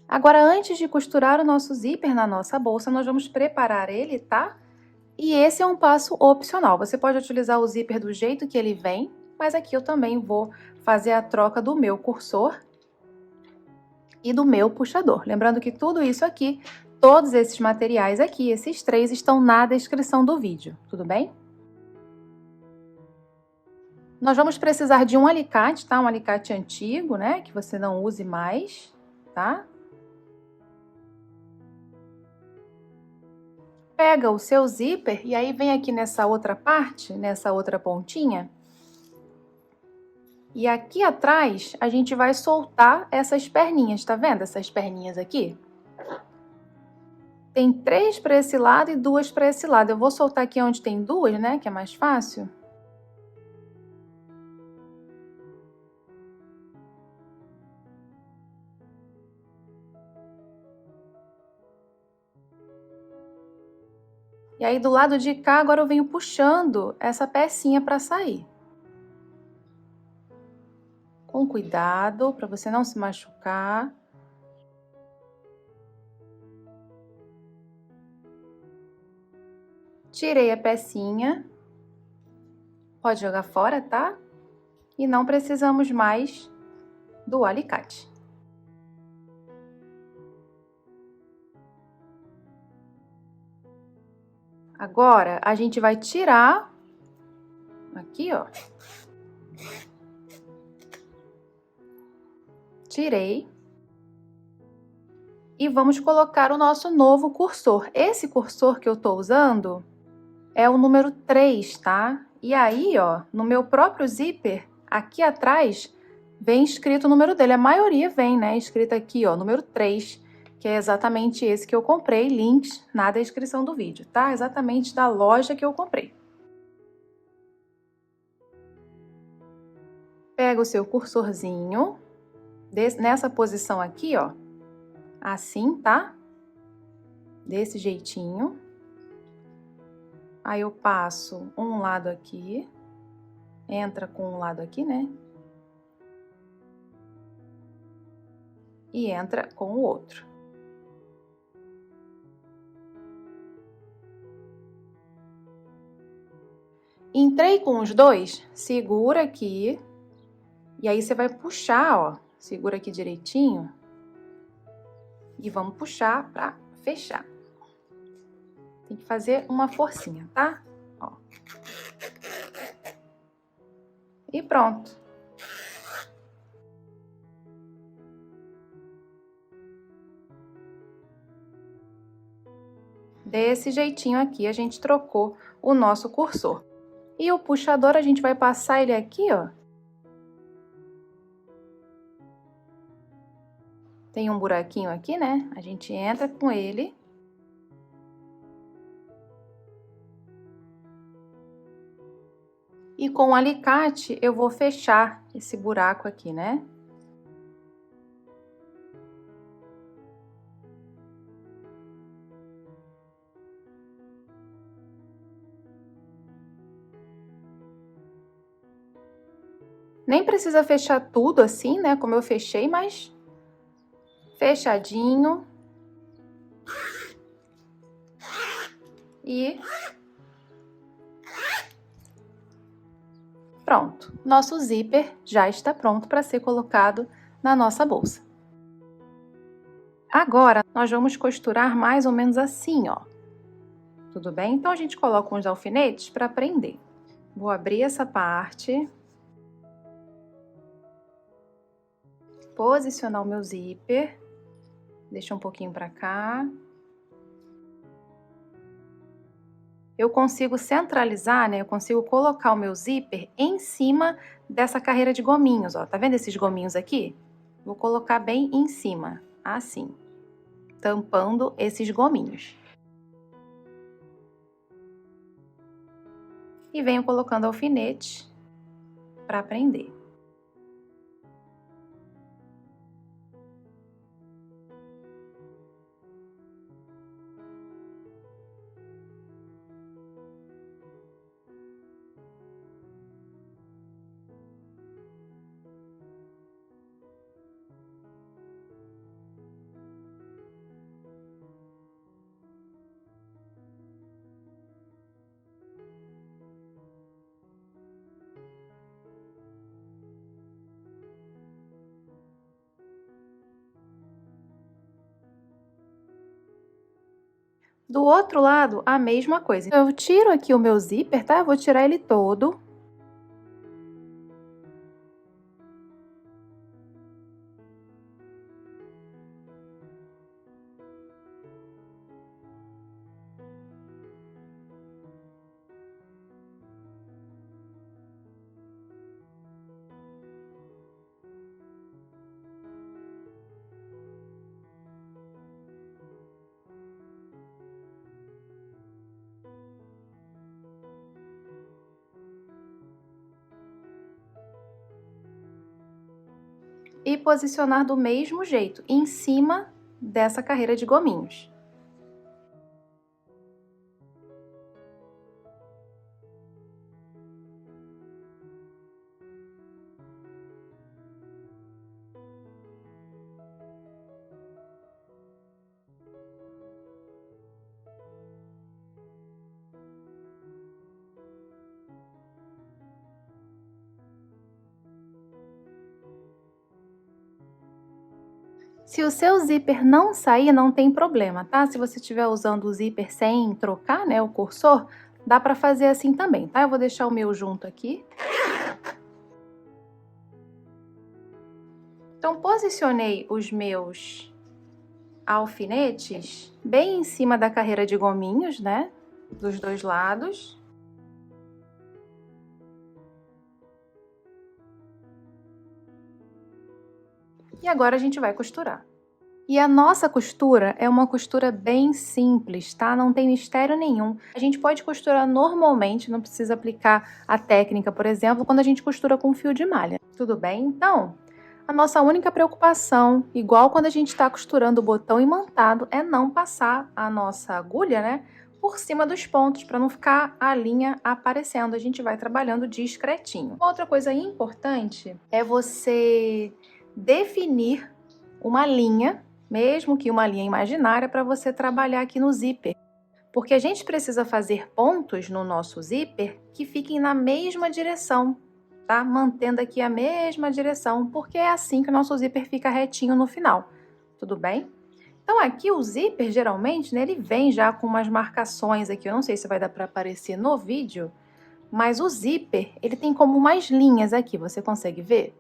Agora, antes de costurar o nosso zíper na nossa bolsa, nós vamos preparar ele, tá? E esse é um passo opcional. Você pode utilizar o zíper do jeito que ele vem, mas aqui eu também vou fazer a troca do meu cursor e do meu puxador. Lembrando que tudo isso aqui, todos esses materiais aqui, esses três, estão na descrição do vídeo, tudo bem? Nós vamos precisar de um alicate, tá? Um alicate antigo, né? Que você não use mais, tá? Pega o seu zíper e aí vem aqui nessa outra parte, nessa outra pontinha. E aqui atrás a gente vai soltar essas perninhas, tá vendo? Essas perninhas aqui. Tem 3 para esse lado e 2 para esse lado. Eu vou soltar aqui onde tem 2, né? Que é mais fácil. E aí do lado de cá agora eu venho puxando essa pecinha para sair. Com cuidado, para você não se machucar. Tirei a pecinha. Pode jogar fora, tá? E não precisamos mais do alicate. Agora, a gente vai tirar aqui, ó. Tirei. E vamos colocar o nosso novo cursor. Esse cursor que eu tô usando é o número 3, tá? E aí, ó, no meu próprio zíper, aqui atrás, vem escrito o número dele. A maioria vem, né, escrito aqui, ó, número 3, que é exatamente esse que eu comprei. Links na descrição do vídeo, tá? Exatamente da loja que eu comprei. Pega o seu cursorzinho, nessa posição aqui, ó, assim, tá? Desse jeitinho. Aí eu passo um lado aqui, entra com um lado aqui, né? E entra com o outro. Entrei com os dois, segura aqui. E aí você vai puxar, ó, segura aqui direitinho. E vamos puxar pra fechar. Tem que fazer uma forcinha, tá? Ó. E pronto. Desse jeitinho aqui, a gente trocou o nosso cursor. E o puxador, a gente vai passar ele aqui, ó. Tem um buraquinho aqui, né? A gente entra com ele. E com o alicate, eu vou fechar esse buraco aqui, né? Nem precisa fechar tudo assim, né? Como eu fechei, mas fechadinho. E pronto. Nosso zíper já está pronto para ser colocado na nossa bolsa. Agora, nós vamos costurar mais ou menos assim, ó. Tudo bem? Então, a gente coloca uns alfinetes para prender. Vou abrir essa parte. Posicionar o meu zíper. Deixa um pouquinho para cá. Eu consigo centralizar, né? Eu consigo colocar o meu zíper em cima dessa carreira de gominhos, ó. Tá vendo esses gominhos aqui? Vou colocar bem em cima, assim, tampando esses gominhos. E venho colocando alfinete para prender. Do outro lado, a mesma coisa. Então, eu tiro aqui o meu zíper, tá? Eu vou tirar ele todo. E posicionar do mesmo jeito, em cima dessa carreira de gominhos. Se o seu zíper não sair, não tem problema, tá? Se você estiver usando o zíper sem trocar, né, o cursor, dá pra fazer assim também, tá? Eu vou deixar o meu junto aqui. Então, posicionei os meus alfinetes bem em cima da carreira de gominhos, né? Dos dois lados. E agora a gente vai costurar. E a nossa costura é uma costura bem simples, tá? Não tem mistério nenhum. A gente pode costurar normalmente, não precisa aplicar a técnica, por exemplo, quando a gente costura com fio de malha. Tudo bem? Então, a nossa única preocupação, igual quando a gente está costurando o botão imantado, é não passar a nossa agulha, né, por cima dos pontos, para não ficar a linha aparecendo. A gente vai trabalhando discretinho. Outra coisa importante é você definir uma linha, mesmo que uma linha imaginária, para você trabalhar aqui no zíper. Porque a gente precisa fazer pontos no nosso zíper que fiquem na mesma direção, tá? Mantendo aqui a mesma direção, porque é assim que o nosso zíper fica retinho no final, tudo bem? Então aqui o zíper, geralmente, né, ele vem já com umas marcações aqui, eu não sei se vai dar para aparecer no vídeo, mas o zíper, ele tem como umas linhas aqui, você consegue ver?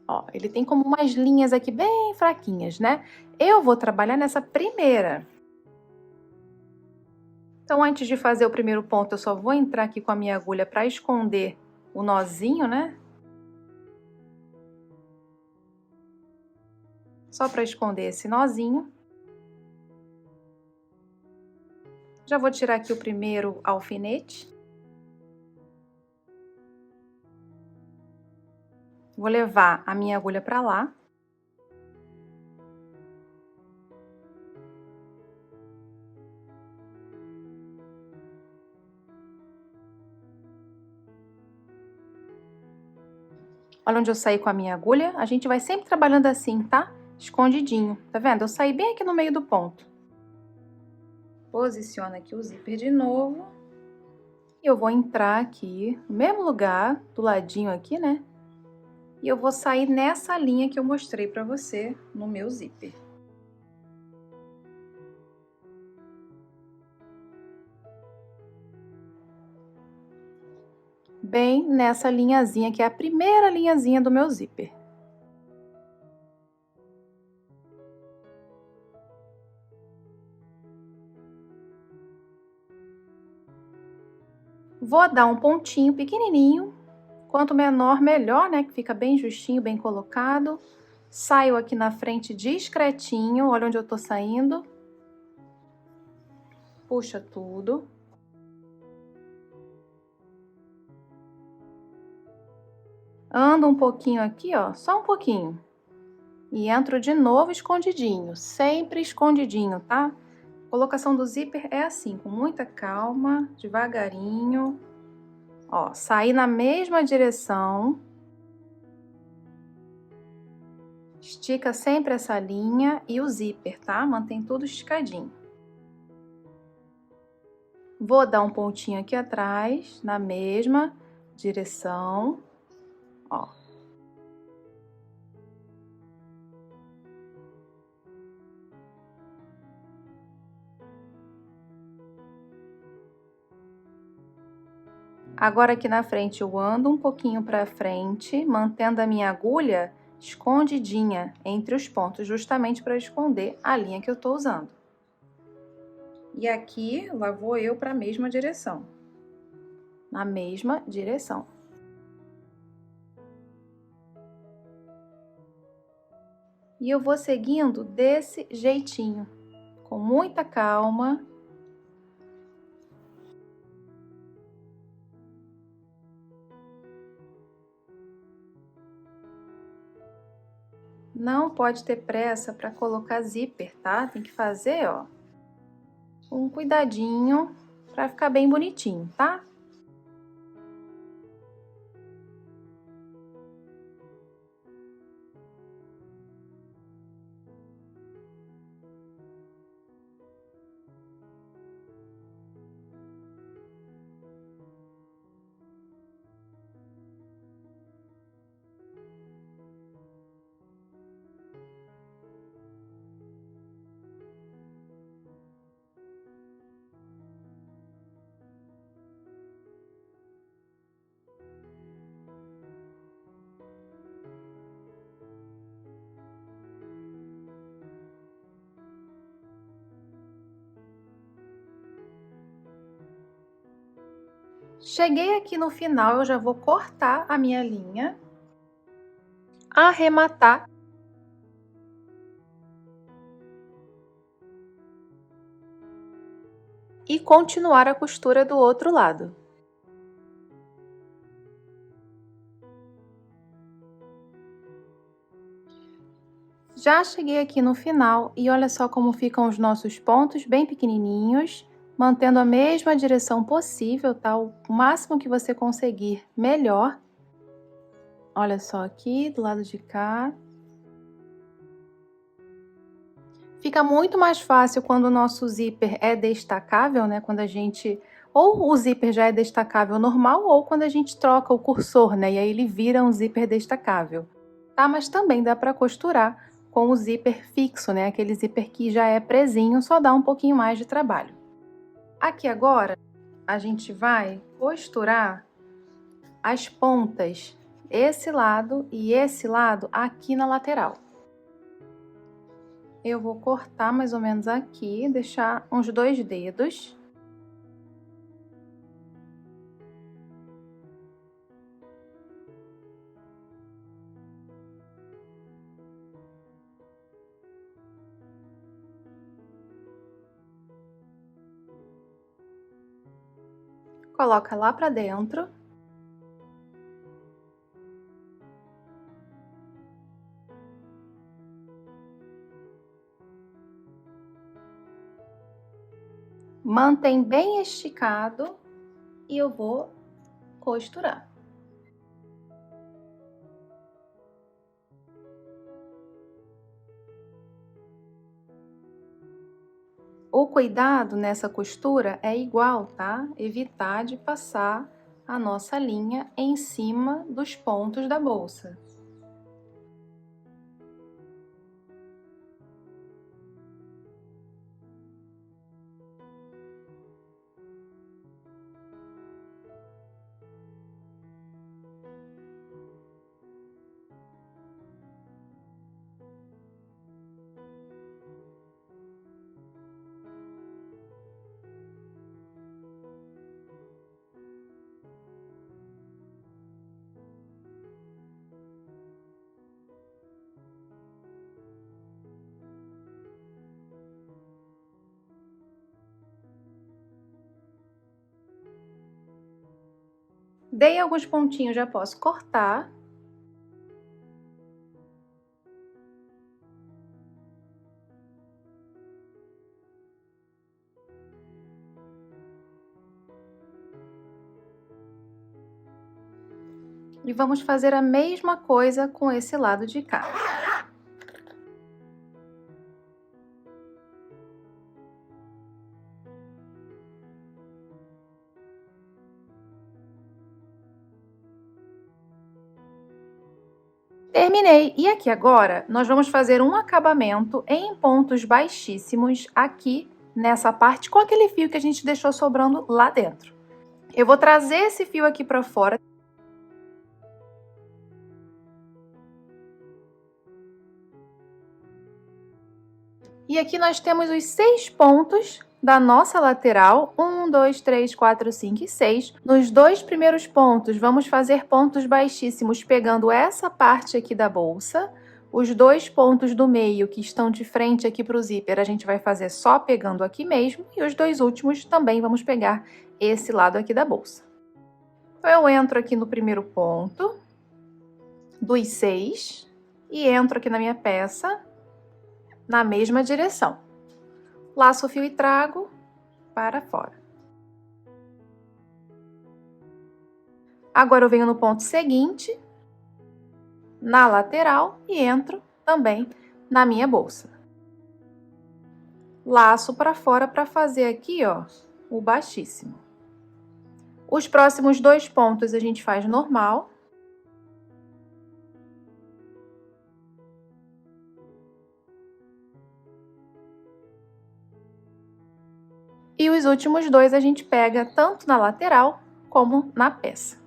Ó, ele tem como umas linhas aqui bem fraquinhas, né? Eu vou trabalhar nessa primeira. Então, antes de fazer o primeiro ponto, eu só vou entrar aqui com a minha agulha para esconder o nozinho, né? Só para esconder esse nozinho. Já vou tirar aqui o primeiro alfinete. Vou levar a minha agulha para lá. Olha onde eu saí com a minha agulha. A gente vai sempre trabalhando assim, tá? Escondidinho. Tá vendo? Eu saí bem aqui no meio do ponto. Posiciona aqui o zíper de novo. E eu vou entrar aqui no mesmo lugar, do ladinho aqui, né? E eu vou sair nessa linha que eu mostrei pra você no meu zíper. Bem nessa linhazinha, que é a primeira linhazinha do meu zíper. Vou dar um pontinho pequenininho, quanto menor, melhor, né? Que fica bem justinho, bem colocado. Saio aqui na frente discretinho, olha onde eu tô saindo. Puxa tudo. Ando um pouquinho aqui, ó, só um pouquinho. E entro de novo escondidinho, sempre escondidinho, tá? Colocação do zíper é assim, com muita calma, devagarinho. Ó, sair na mesma direção. Estica sempre essa linha e o zíper, tá? Mantém tudo esticadinho. Vou dar um pontinho aqui atrás, na mesma direção, ó. Agora aqui na frente eu ando um pouquinho para frente, mantendo a minha agulha escondidinha entre os pontos, justamente para esconder a linha que eu tô usando. E aqui, lá vou eu para a mesma direção. Na mesma direção. E eu vou seguindo desse jeitinho, com muita calma. Não pode ter pressa para colocar zíper, tá? Tem que fazer, ó, com cuidadinho para ficar bem bonitinho, tá? Cheguei aqui no final, eu já vou cortar a minha linha, arrematar e continuar a costura do outro lado. Já cheguei aqui no final e olha só como ficam os nossos pontos bem pequenininhos, mantendo a mesma direção possível, tá? O máximo que você conseguir, melhor. Olha só aqui, do lado de cá. Fica muito mais fácil quando o nosso zíper é destacável, né? Quando a gente... Ou o zíper já é destacável normal, ou quando a gente troca o cursor, né? E aí ele vira um zíper destacável, tá? Mas também dá para costurar com o zíper fixo, né? Aquele zíper que já é presinho, só dá um pouquinho mais de trabalho. Aqui agora, a gente vai costurar as pontas, esse lado e esse lado aqui na lateral. Eu vou cortar mais ou menos aqui, deixar uns 2 dedos. Coloca lá pra dentro. Mantém bem esticado e eu vou costurar. O cuidado nessa costura é igual, tá? Evitar de passar a nossa linha em cima dos pontos da bolsa. Dei alguns pontinhos, já posso cortar. E vamos fazer a mesma coisa com esse lado de cá. Terminei! E aqui agora, nós vamos fazer um acabamento em pontos baixíssimos aqui nessa parte, com aquele fio que a gente deixou sobrando lá dentro. Eu vou trazer esse fio aqui para fora. E aqui nós temos os 6 pontos da nossa lateral, 1, 2, 3, 4, 5 e 6. Nos 2 primeiros pontos, vamos fazer pontos baixíssimos pegando essa parte aqui da bolsa. Os 2 pontos do meio, que estão de frente aqui para o zíper, a gente vai fazer só pegando aqui mesmo. E os 2 últimos também vamos pegar esse lado aqui da bolsa. Então, eu entro aqui no primeiro ponto, dos 6, e entro aqui na minha peça, na mesma direção. Laço o fio e trago para fora. Agora eu venho no ponto seguinte, na lateral, e entro também na minha bolsa. Laço para fora para fazer aqui, ó, o baixíssimo. Os próximos 2 pontos a gente faz normal. E os últimos 2 a gente pega tanto na lateral como na peça.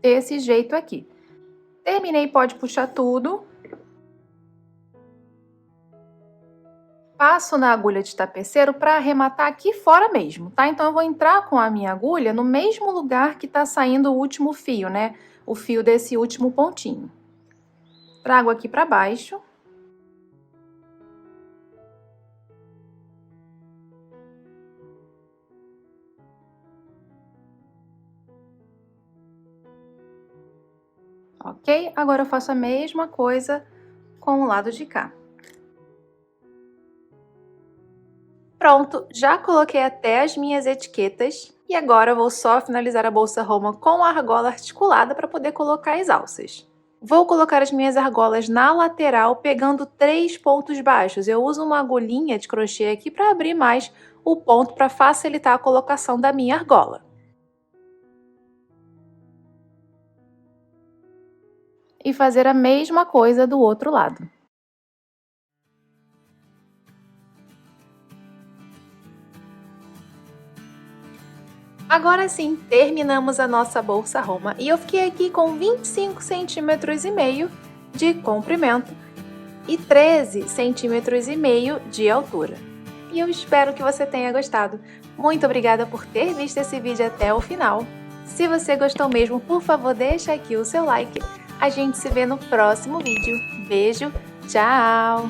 Desse jeito aqui. Terminei, pode puxar tudo. Passo na agulha de tapeceiro para arrematar aqui fora mesmo, tá? Então, eu vou entrar com a minha agulha no mesmo lugar que tá saindo o último fio, né? O fio desse último pontinho. Trago aqui para baixo. Ok? Agora eu faço a mesma coisa com o lado de cá. Pronto, já coloquei até as minhas etiquetas e agora eu vou só finalizar a bolsa Roma com a argola articulada para poder colocar as alças. Vou colocar as minhas argolas na lateral pegando 3 pontos baixos. Eu uso uma agulhinha de crochê aqui para abrir mais o ponto para facilitar a colocação da minha argola. E fazer a mesma coisa do outro lado. Agora sim, terminamos a nossa bolsa Roma e eu fiquei aqui com 25 centímetros e meio de comprimento e 13 centímetros e meio de altura. E eu espero que você tenha gostado. Muito obrigada por ter visto esse vídeo até o final. Se você gostou mesmo, por favor, deixa aqui o seu like. A gente se vê no próximo vídeo. Beijo, tchau!